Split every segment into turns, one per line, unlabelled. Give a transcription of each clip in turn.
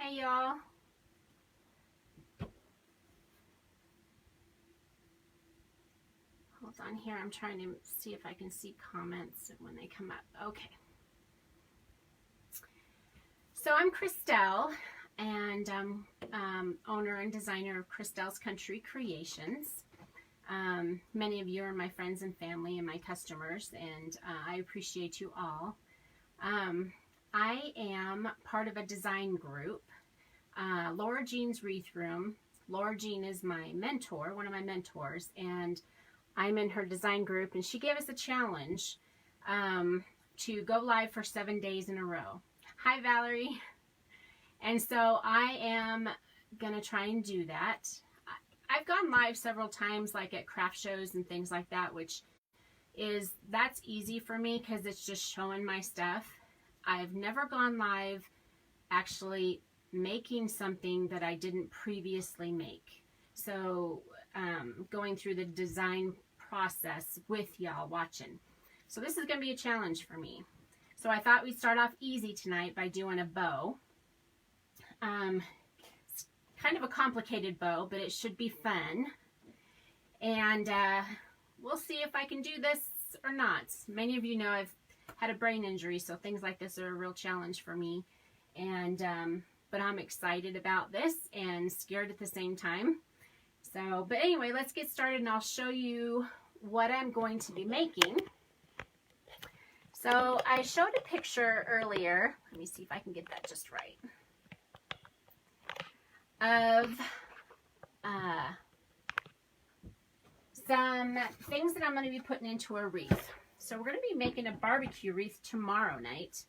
Hey y'all. Hold on here. I'm trying to see if I can see comments when they come up. Okay. So I'm Christelle, and I'm owner and designer of Christelle's Country Creations. Many of you are my friends and family and my customers, and I appreciate you all. I am part of a design group, Laura Jean's Wreath Room. Laura Jean is my mentor, one of my mentors, and I'm in her design group, and she gave us a challenge to go live for 7 days in a row. Hi, Valerie. And so I am going to try and do that. I've gone live several times, like at craft shows and things like that, that's easy for me because it's just showing my stuff. I've never gone live actually making something that I didn't previously make. So going through the design process with y'all watching. So this is going to be a challenge for me. So I thought we'd start off easy tonight by doing a bow. It's kind of a complicated bow, but it should be fun. And we'll see if I can do this or not. Many of you know I've had a brain injury, so things like this are a real challenge for me. And but I'm excited about this and scared at the same time. So, but anyway, let's get started, and I'll show you what I'm going to be making. So I showed a picture earlier. Let me see if I can get that just right. Of some things that I'm going to be putting into a wreath. So we're going to be making a barbecue wreath tomorrow night.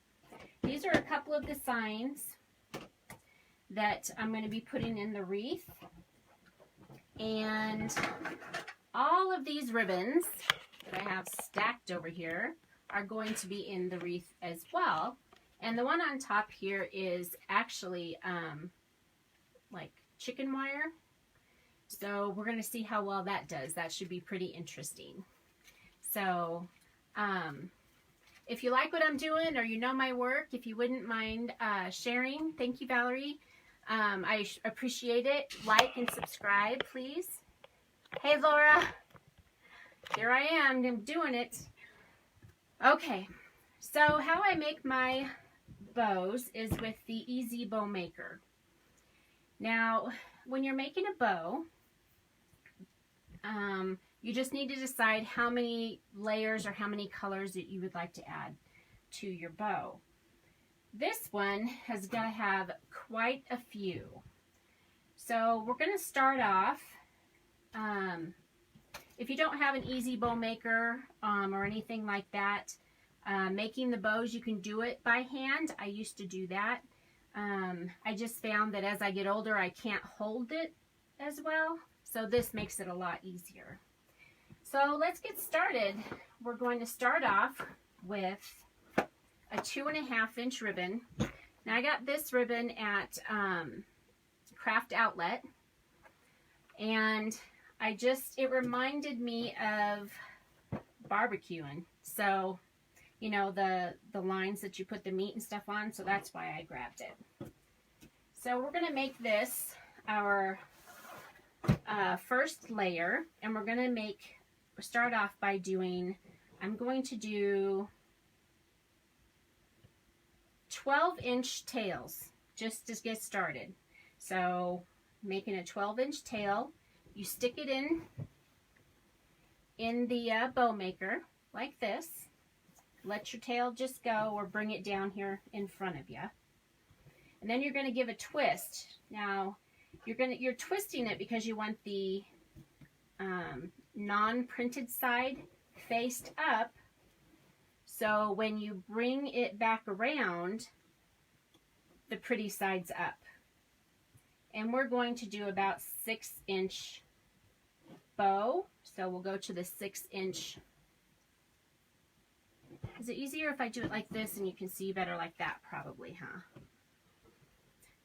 These are a couple of the signs that I'm going to be putting in the wreath. And all of these ribbons that I have stacked over here are going to be in the wreath as well. And the one on top here is actually like chicken wire. So we're going to see how well that does. That should be pretty interesting. So if you like what I'm doing, or you know my work, if you wouldn't mind sharing, thank you, Valerie. I appreciate it. Like and subscribe, please. Hey, Laura. Here I am. I'm doing it. Okay. So how I make my bows is with the Easy Bow Maker. Now, when you're making a bow, you just need to decide how many layers or how many colors that you would like to add to your bow. This one has got to have quite a few. So we're going to start off, if you don't have an Easy Bow Maker or anything like that, making the bows, you can do it by hand. I used to do that. I just found that as I get older, I can't hold it as well. So this makes it a lot easier. So let's get started. We're going to start off with a 2.5 inch ribbon. Now I got this ribbon at Craft Outlet, and it reminded me of barbecuing. So, you know, the lines that you put the meat and stuff on, so that's why I grabbed it. So we're going to make this our first layer, and we're going to start off by doing, I'm going to do 12-inch tails just to get started. So making a 12-inch tail, you stick it in the bow maker like this. Let your tail just go, or bring it down here in front of you. And then you're going to give a twist. Now you're twisting it because you want the non-printed side faced up. So when you bring it back around, the pretty side's up. And we're going to do about 6-inch bow. So we'll go to the 6-inch. Is it easier if I do it like this and you can see better like that? Probably, huh?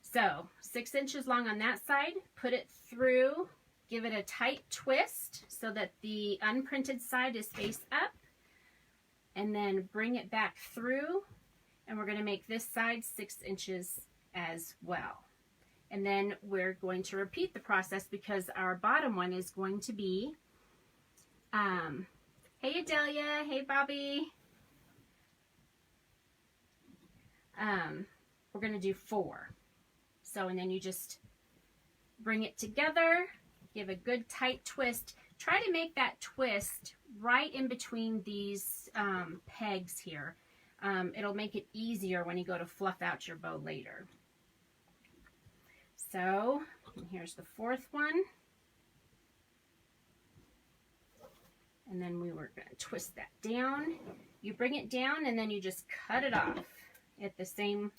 So 6 inches long on that side, put it through, give it a tight twist so that the unprinted side is faced up, and then bring it back through, and we're going to make this side 6 inches as well. And then we're going to repeat the process because our bottom one is going to be, hey Adelia, hey Bobby. We're going to do 4. So, and then you just bring it together, give a good tight twist. Try to make that twist right in between these pegs here. It'll make it easier when you go to fluff out your bow later. So, here's the 4th one. And then we were going to twist that down. You bring it down and then you just cut it off at the same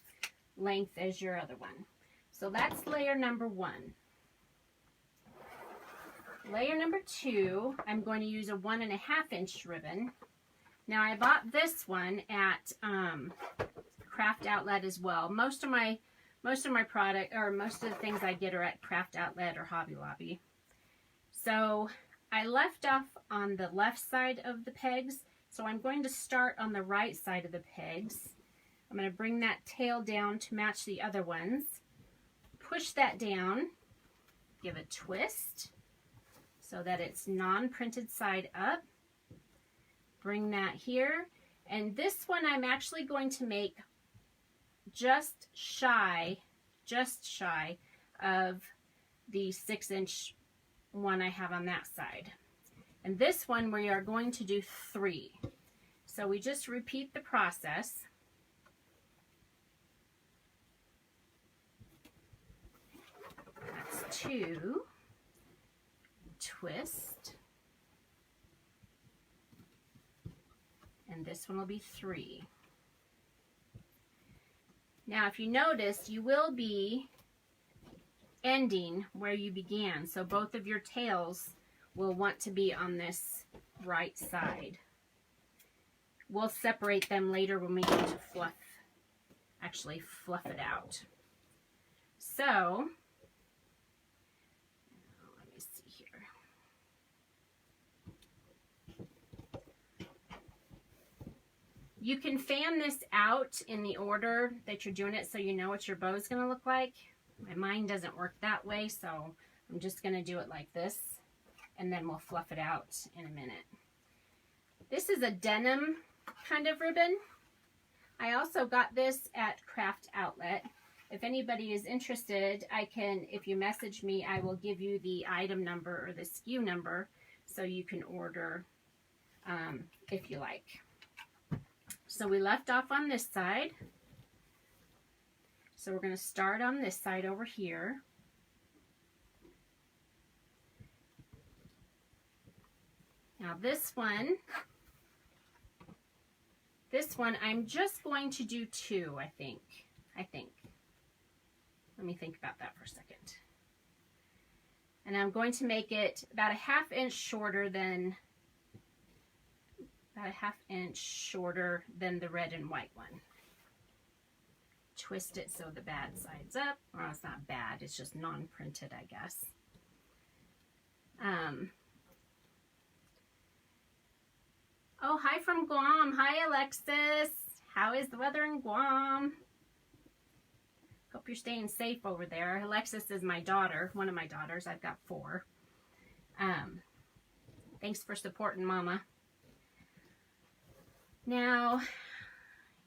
length as your other one. So that's layer number 1. Layer number 2, I'm going to use a 1.5 inch ribbon. Now I bought this one at Craft Outlet as well. Most of my product, or most of the things I get, are at Craft Outlet or Hobby Lobby. So I left off on the left side of the pegs, so I'm going to start on the right side of the pegs. I'm going to bring that tail down to match the other ones. Push that down, give a twist so that it's non-printed side up. Bring that here, and this one I'm actually going to make just shy of the 6-inch one I have on that side. And this one we are going to do 3. So we just repeat the process. That's 2. Twist. And this one will be 3. Now, if you notice, you will be ending where you began. So both of your tails will want to be on this right side. We'll separate them later when we go to fluff it out. So, let me see here. You can fan this out in the order that you're doing it so you know what your bow is going to look like. My mind doesn't work that way, so I'm just going to do it like this, and then we'll fluff it out in a minute. This is a denim kind of ribbon. I also got this at Craft Outlet. If anybody is interested, I can, if you message me, I will give you the item number or the SKU number so you can order if you like. So we left off on this side. So we're going to start on this side over here. Now this one I'm just going to do 2, I think. Let me think about that for a second. And I'm going to make it about a 1/2 inch shorter than the red and white one. Twist it so the bad side's up. Well, it's not bad, it's just non-printed, I guess. Oh, hi from Guam. Hi, Alexis. How is the weather in Guam? Hope you're staying safe over there. Alexis is my daughter, one of my daughters. I've got 4. Thanks for supporting Mama. Now,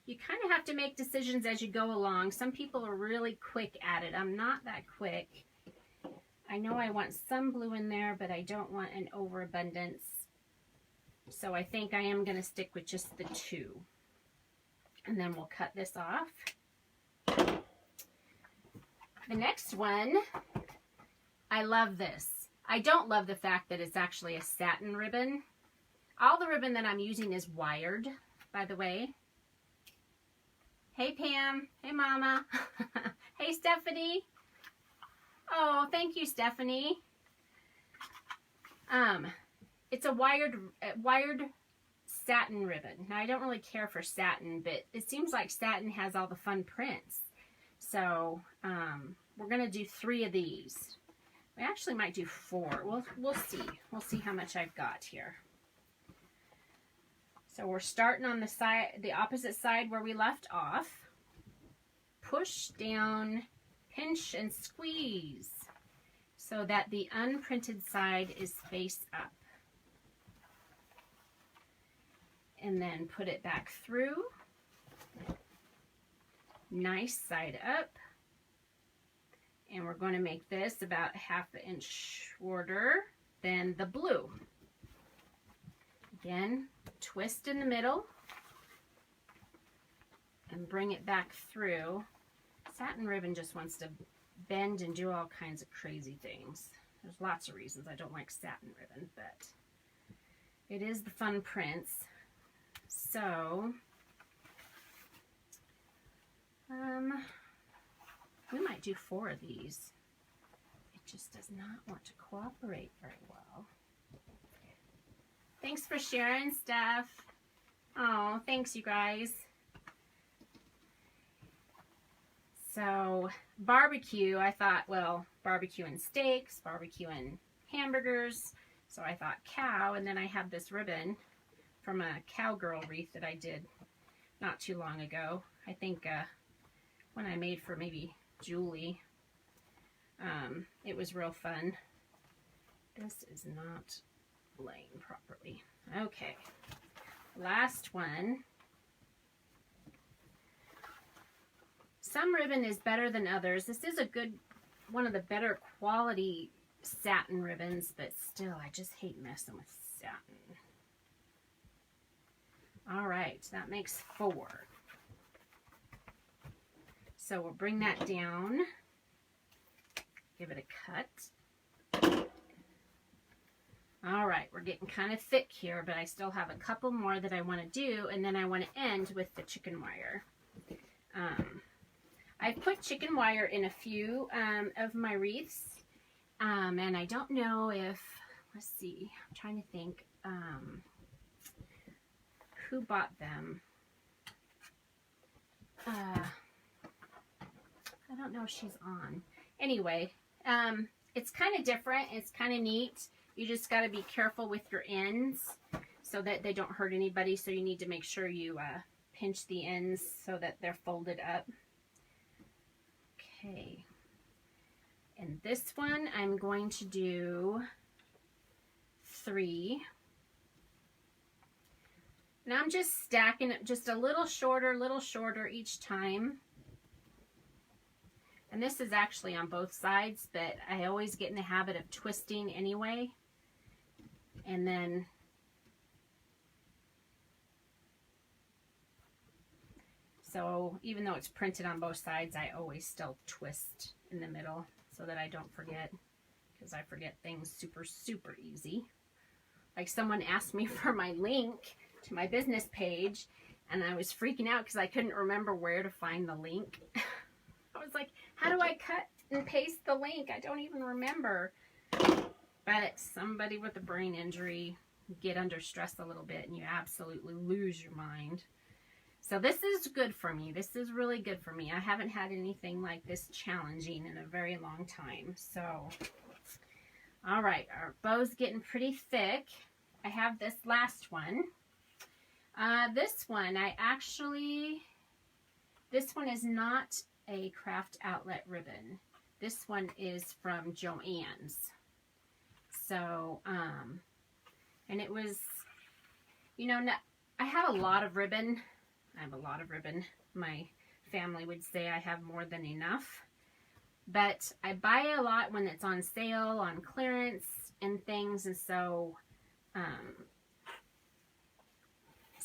you kind of have to make decisions as you go along. Some people are really quick at it. I'm not that quick. I know I want some blue in there, but I don't want an overabundance. So I think I am going to stick with just the 2. And then we'll cut this off. The next one, I love this. I don't love the fact that it's actually a satin ribbon. All the ribbon that I'm using is wired, by the way. Hey Pam, hey Mama, hey Stephanie. Oh, thank you, Stephanie. It's a wired satin ribbon. Now I don't really care for satin, but it seems like satin has all the fun prints. So we're gonna do 3 of these. We actually might do 4. We'll see. We'll see how much I've got here. So we're starting on the opposite side where we left off. Push down, pinch and squeeze so that the unprinted side is face up. And then put it back through. Nice side up. And we're going to make this about 1/2 inch shorter than the blue. Again, twist in the middle and bring it back through. Satin ribbon just wants to bend and do all kinds of crazy things. There's lots of reasons I don't like satin ribbon, but it is the fun prints. So, we might do 4 of these. It just does not want to cooperate very well. Thanks for sharing, Steph. Oh, thanks, you guys. So, barbecue, I thought, well, barbecue and steaks, barbecue and hamburgers. So I thought cow, and then I have this ribbon from a cowgirl wreath that I did not too long ago. I think when I made for maybe Julie, it was real fun. This is not laying properly. Okay, last one. Some ribbon is better than others. This is a good, one of the better quality satin ribbons, but still, I just hate messing with satin. All right, that makes 4. So we'll bring that down, give it a cut. All right, we're getting kind of thick here, but I still have a couple more that I want to do, and then I want to end with the chicken wire. I've put chicken wire in a few of my wreaths, and I don't know if, let's see, I'm trying to think who bought them. I don't know if she's on. Anyway, it's kind of different. It's kind of neat. You just got to be careful with your ends so that they don't hurt anybody. So you need to make sure you pinch the ends so that they're folded up. Okay. And this one I'm going to do 3. And I'm just stacking it just a little shorter each time. And this is actually on both sides, but I always get in the habit of twisting anyway. And then so even though it's printed on both sides, I always still twist in the middle so that I don't forget, because I forget things super easy. Like someone asked me for my link to my business page, and I was freaking out because I couldn't remember where to find the link. I was like, how do I cut and paste the link? I don't even remember. But somebody with a brain injury get under stress a little bit and you absolutely lose your mind. So this is good for me. This is really good for me. I haven't had anything like this challenging in a very long time. So, all right, our bow's getting pretty thick. I have this last one. This one, this one is not a craft outlet ribbon. This one is from Joann's. So, and it was, you know, I have a lot of ribbon. I have a lot of ribbon. My family would say I have more than enough. But I buy a lot when it's on sale, on clearance, and things. And so,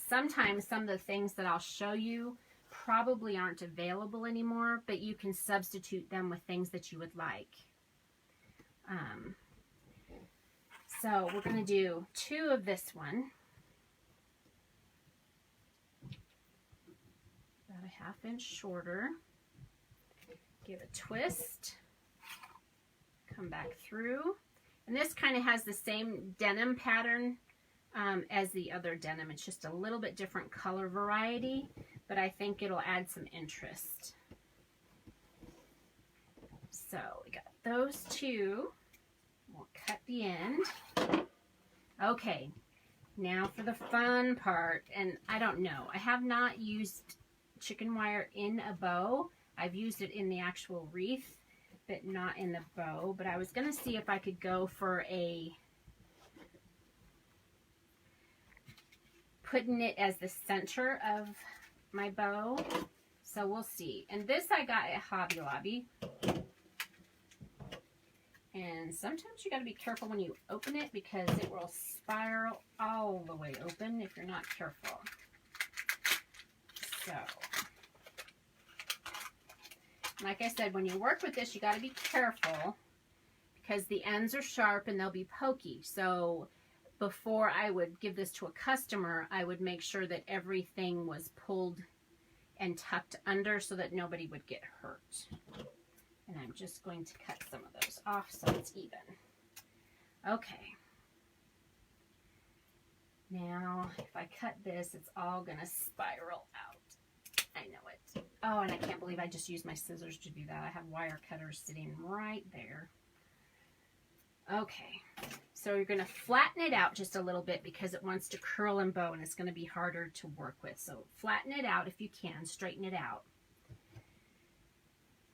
sometimes some of the things that I'll show you probably aren't available anymore, but you can substitute them with things that you would like. So we're going to do 2 of this one. About a 1/2 inch shorter. Give a twist. Come back through. And this kind of has the same denim pattern as the other denim. It's just a little bit different color variety, but I think it'll add some interest. So we got those 2. We'll cut the end. Okay, now for the fun part. And I don't know, I have not used chicken wire in a bow. I've used it in the actual wreath, bit not in the bow, but I was going to see if I could go for putting it as the center of my bow. So we'll see. And this I got at Hobby Lobby. And sometimes you got to be careful when you open it because it will spiral all the way open if you're not careful. So, like I said, when you work with this, you got to be careful because the ends are sharp and they'll be pokey. So before I would give this to a customer, I would make sure that everything was pulled and tucked under so that nobody would get hurt. And I'm just going to cut some of those off so it's even. Okay. Now, if I cut this, it's all going to spiral out. I know it. Oh, and I can't believe I just used my scissors to do that. I have wire cutters sitting right there. Okay. So you're going to flatten it out just a little bit because it wants to curl and bow and it's going to be harder to work with. So flatten it out if you can. Straighten it out.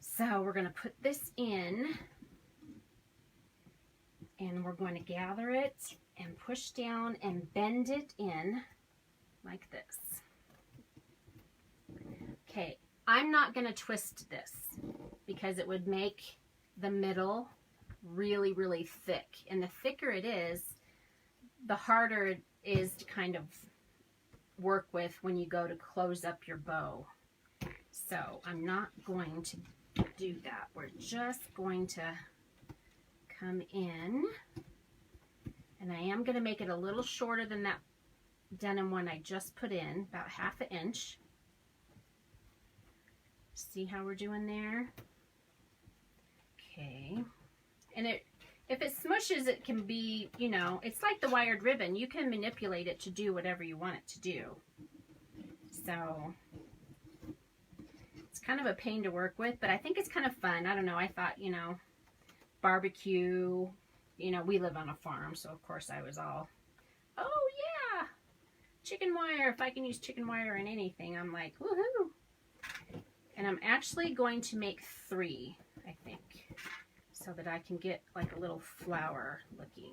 So we're going to put this in and we're going to gather it and push down and bend it in like this. Okay, I'm not going to twist this because it would make the middle really, really thick. And the thicker it is, the harder it is to kind of work with when you go to close up your bow. So I'm not going to do that. We're just going to come in, and I am going to make it a little shorter than that denim one I just put in, about 1/2 inch. See how we're doing there? Okay. And if it smushes, it can be, you know, it's like the wired ribbon. You can manipulate it to do whatever you want it to do. So it's kind of a pain to work with, but I think it's kind of fun. I don't know. I thought, you know, barbecue, you know, we live on a farm, so of course I was all, oh yeah, chicken wire. If I can use chicken wire in anything, I'm like, woohoo. And I'm actually going to make 3, I think, so that I can get like a little flower looking.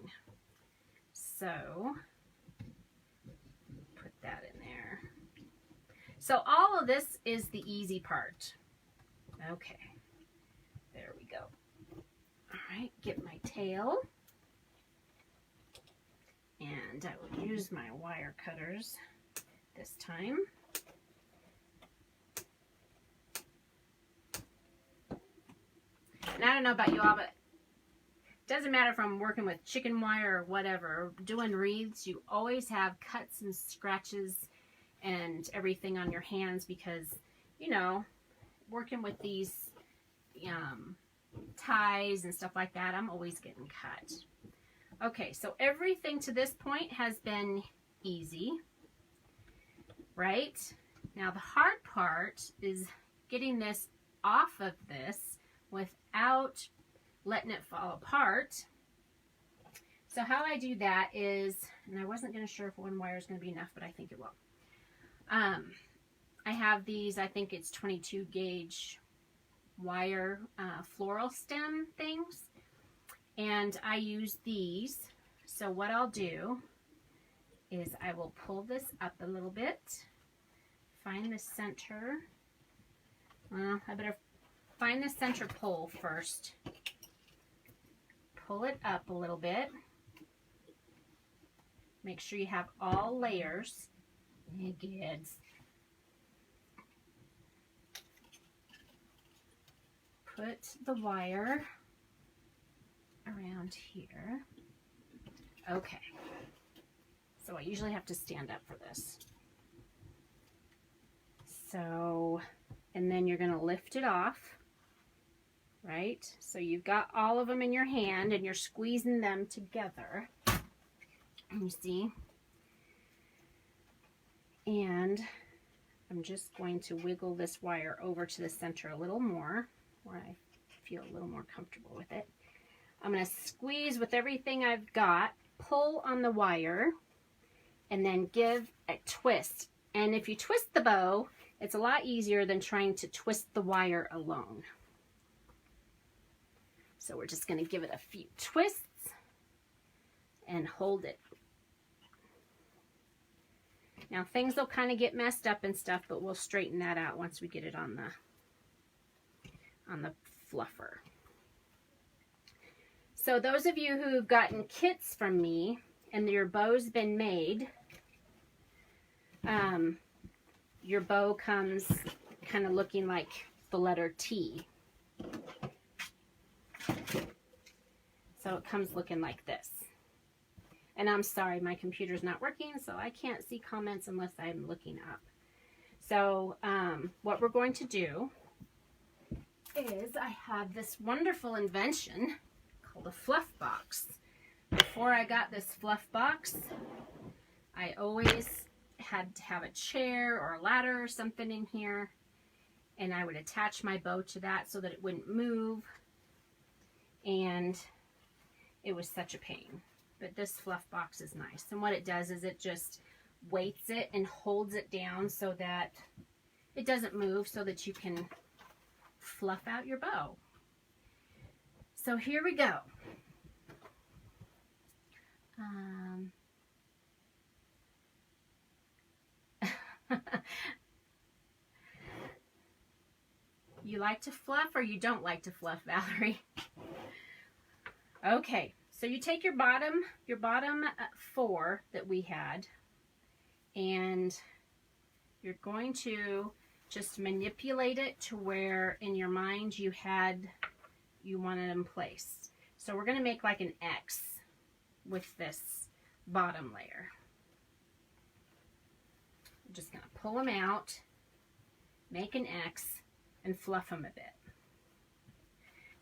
So put that in there. So all of this is the easy part. Okay, there we go. All right, get my tail. And I will use my wire cutters this time. And I don't know about you all, but it doesn't matter if I'm working with chicken wire or whatever, doing wreaths, you always have cuts and scratches and everything on your hands because, you know, working with these ties and stuff like that, I'm always getting cut. Okay, so everything to this point has been easy, right? Now the hard part is getting this off of this without letting it fall apart. So how I do that is, and I wasn't going to sure if one wire is going to be enough, but I think it will. I have these, I think it's 22 gauge wire floral stem things, and I use these. So what I'll do is I will pull this up a little bit, find the center. Well, I better find the center pole first. Pull it up a little bit. Make sure you have all layers. Good. Put the wire around here. Okay. So I usually have to stand up for this. So, and then you're going to lift it off. Right? So you've got all of them in your hand and you're squeezing them together. You see? And I'm just going to wiggle this wire over to the center a little more, where I feel a little more comfortable with it. I'm going to squeeze with everything I've got, pull on the wire, and then give a twist. And if you twist the bow, it's a lot easier than trying to twist the wire alone. So we're just going to give it a few twists and hold it. Now things will kind of get messed up and stuff, but we'll straighten that out once we get it on the fluffer. So those of you who've gotten kits from me and your bow's been made, your bow comes kind of looking like the letter T. So it comes looking like this. And I'm sorry, my computer's not working, so I can't see comments unless I'm looking up. So what we're going to do is I have this wonderful invention called a fluff box. Before I got this fluff box, I always had to have a chair or a ladder or something in here, and I would attach my bow to that so that it wouldn't move, and it was such a pain. But this fluff box is nice, and what it does is it just weights it and holds it down so that it doesn't move, so that you can fluff out your bow. So here we go. You like to fluff or you don't like to fluff, Valerie? Okay, so you take your bottom 4 that we had, and you're going to just manipulate it to where in your mind you want it in place. So we're going to make like an X with this bottom layer. I'm just going to pull them out, make an X, and fluff them a bit.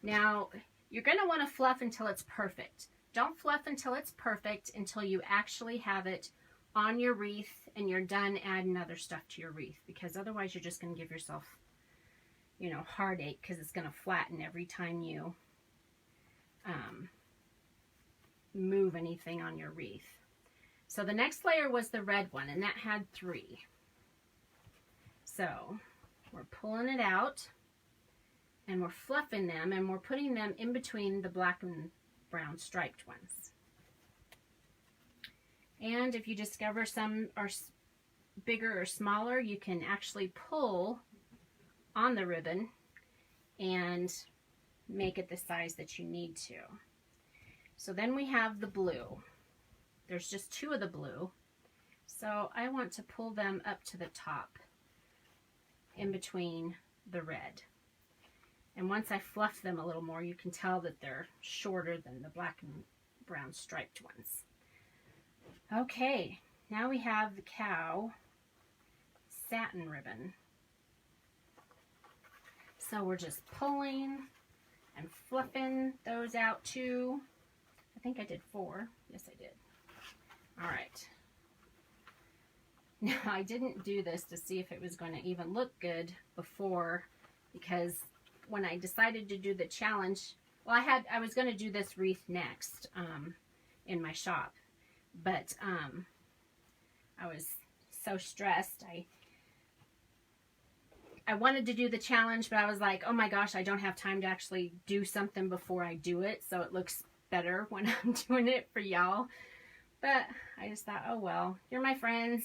Now, you're going to want to fluff until it's perfect. Don't fluff until it's perfect until you actually have it on your wreath and you're done adding other stuff to your wreath, because otherwise you're just going to give yourself, you know, heartache, because it's going to flatten every time you move anything on your wreath. So the next layer was the red one, and that had 3. So we're pulling it out and we're fluffing them, and we're putting them in between the black and brown striped ones. And if you discover some are bigger or smaller, you can actually pull on the ribbon and make it the size that you need to. So then we have the blue. There's just 2 of the blue. So I want to pull them up to the top in between the red. And once I fluff them a little more, you can tell that they're shorter than the black and brown striped ones. Okay, now we have the cow satin ribbon. So we're just pulling and fluffing those out too. I think I did 4. Yes, I did. All right. Now, I didn't do this to see if it was going to even look good before, because when I decided to do the challenge, well, I was going to do this wreath next in my shop, but I was so stressed. I wanted to do the challenge, but I was like, oh my gosh, I don't have time to actually do something before I do it, so it looks better when I'm doing it for y'all. But I just thought, oh well, you're my friends,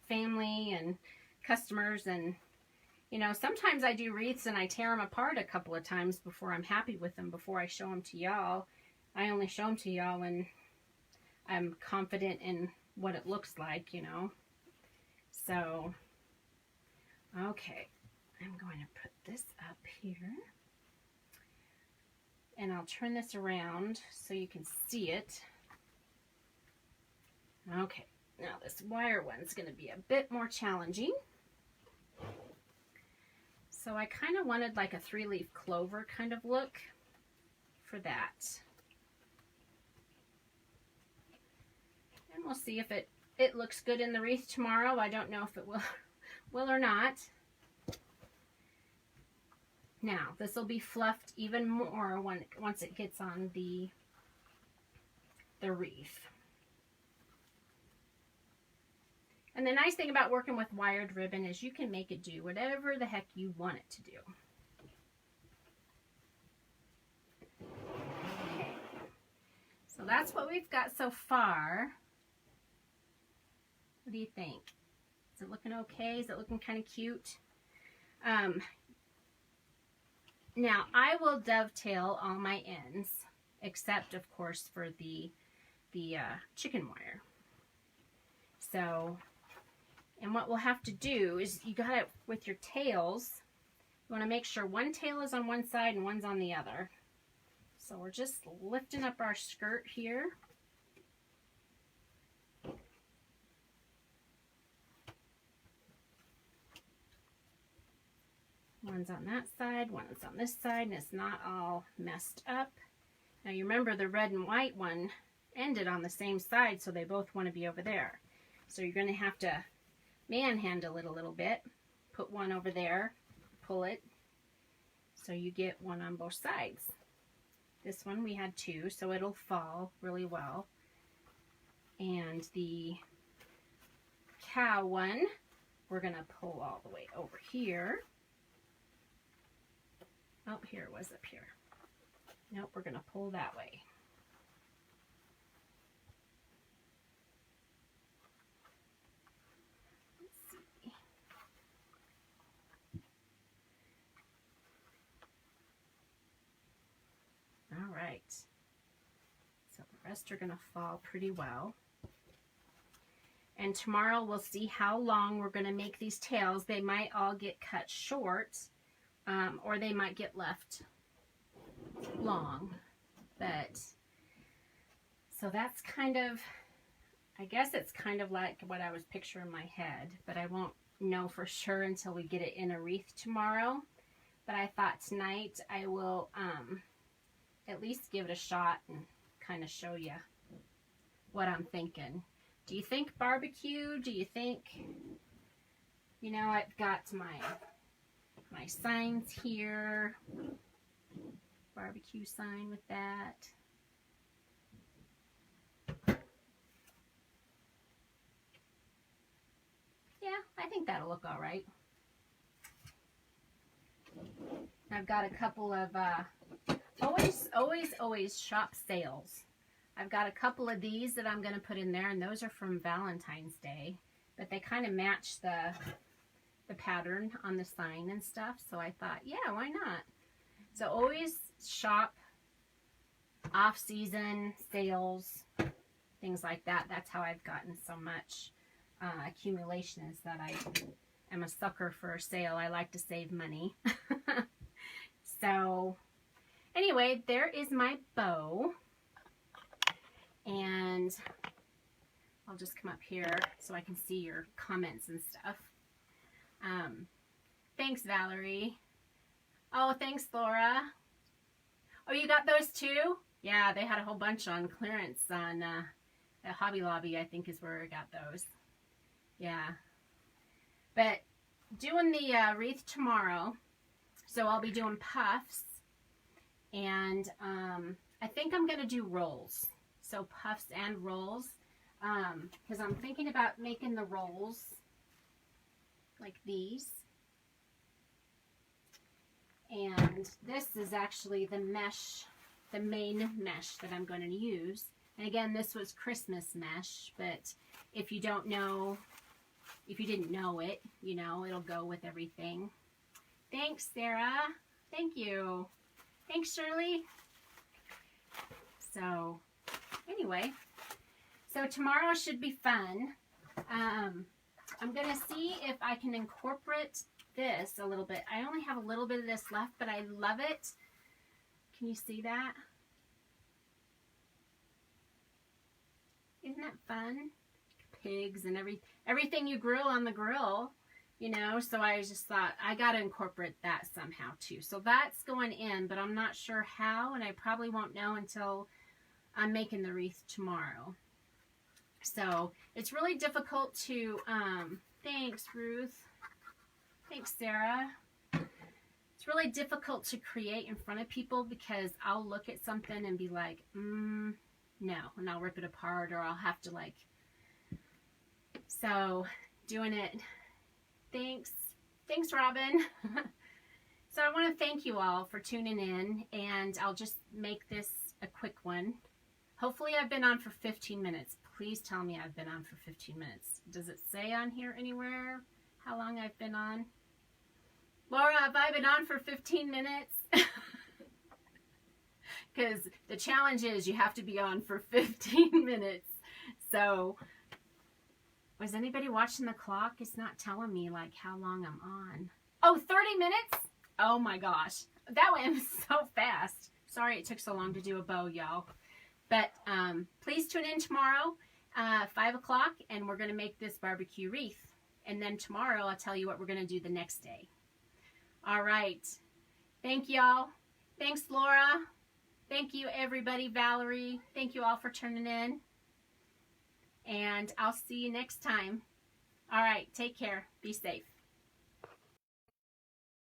family, and customers, and you know, sometimes I do wreaths and I tear them apart a couple of times before I'm happy with them, before I show them to y'all. I only show them to y'all when I'm confident in what it looks like, you know. So, okay, I'm going to put this up here. And I'll turn this around so you can see it. Okay, now this wire one's going to be a bit more challenging. So I kind of wanted like a 3-leaf clover kind of look for that. And we'll see if it looks good in the wreath tomorrow. I don't know if it will or not. Now, this will be fluffed even more once it gets on the wreath. And the nice thing about working with wired ribbon is you can make it do whatever the heck you want it to do. So that's what we've got so far. What do you think? Is it looking okay? Is it looking kind of cute? Now I will dovetail all my ends, except of course for the chicken wire. So, and what we'll have to do is you got it with your tails. You want to make sure one tail is on one side and one's on the other. So we're just lifting up our skirt here. One's on that side, one's on this side, and it's not all messed up. Now you remember the red and white one ended on the same side, so they both want to be over there. So you're going to have to manhandle it a little bit. Put one over there, pull it, so you get one on both sides. This one we had two, so it'll fall really well. And the cow one, we're going to pull all the way over here. Oh, here it was up here. Nope, we're going to pull that way. Let's see. All right. So the rest are going to fall pretty well. And tomorrow we'll see how long we're going to make these tails. They might all get cut short, or they might get left long. But, so that's kind of, I guess it's kind of like what I was picturing in my head, but I won't know for sure until we get it in a wreath tomorrow. But I thought tonight I will at least give it a shot and kind of show you what I'm thinking. Do you think barbecue? Do you think, you know, I've got my signs here. Barbecue sign with that. Yeah, I think that'll look all right. I've got a couple of, always shop sales. I've got a couple of these that I'm going to put in there, and those are from Valentine's Day. But they kind of match the pattern on the sign and stuff, so I thought, yeah, why not? So always shop, off-season sales, things like that. That's how I've gotten so much accumulation, is that I am a sucker for a sale. I like to save money. So anyway, there is my bow. And I'll just come up here so I can see your comments and stuff. Thanks, Valerie. Oh, thanks, Laura. Oh, you got those too? Yeah, they had a whole bunch on clearance on the Hobby Lobby, I think is where I got those. Yeah. But doing the wreath tomorrow, so I'll be doing puffs. And I think I'm going to do rolls. So puffs and rolls, because I'm thinking about making the rolls like these. And this is actually the mesh, the main mesh that I'm going to use. And again, this was Christmas mesh, but if you don't know, if you didn't know it, you know, it'll go with everything. Thanks, Sarah. Thank you. Thanks, Shirley. So anyway, so tomorrow should be fun. I'm going to see if I can incorporate this a little bit. I only have a little bit of this left, but I love it. Can you see that? Isn't that fun? Pigs and everything you grill on the grill, you know, so I just thought I got to incorporate that somehow too. So that's going in, but I'm not sure how, and I probably won't know until I'm making the wreath tomorrow. So it's really difficult to, thanks Ruth, thanks Sarah. It's really difficult to create in front of people because I'll look at something and be like, no, and I'll rip it apart, or I'll have to like, so doing it, thanks Robin. So I want to thank you all for tuning in, and I'll just make this a quick one. Hopefully I've been on for 15 minutes. Please tell me I've been on for 15 minutes. Does it say on here anywhere how long I've been on? Laura, have I been on for 15 minutes? Because the challenge is you have to be on for 15 minutes. So, was anybody watching the clock? It's not telling me like how long I'm on. Oh, 30 minutes? Oh my gosh. That went so fast. Sorry it took so long to do a bow, y'all. But please tune in tomorrow, 5 o'clock, and we're going to make this barbecue wreath. And then tomorrow I'll tell you what we're going to do the next day. All right. Thank y'all. Thanks, Laura. Thank you, everybody. Valerie. Thank you all for tuning in. And I'll see you next time. All right. Take care. Be safe.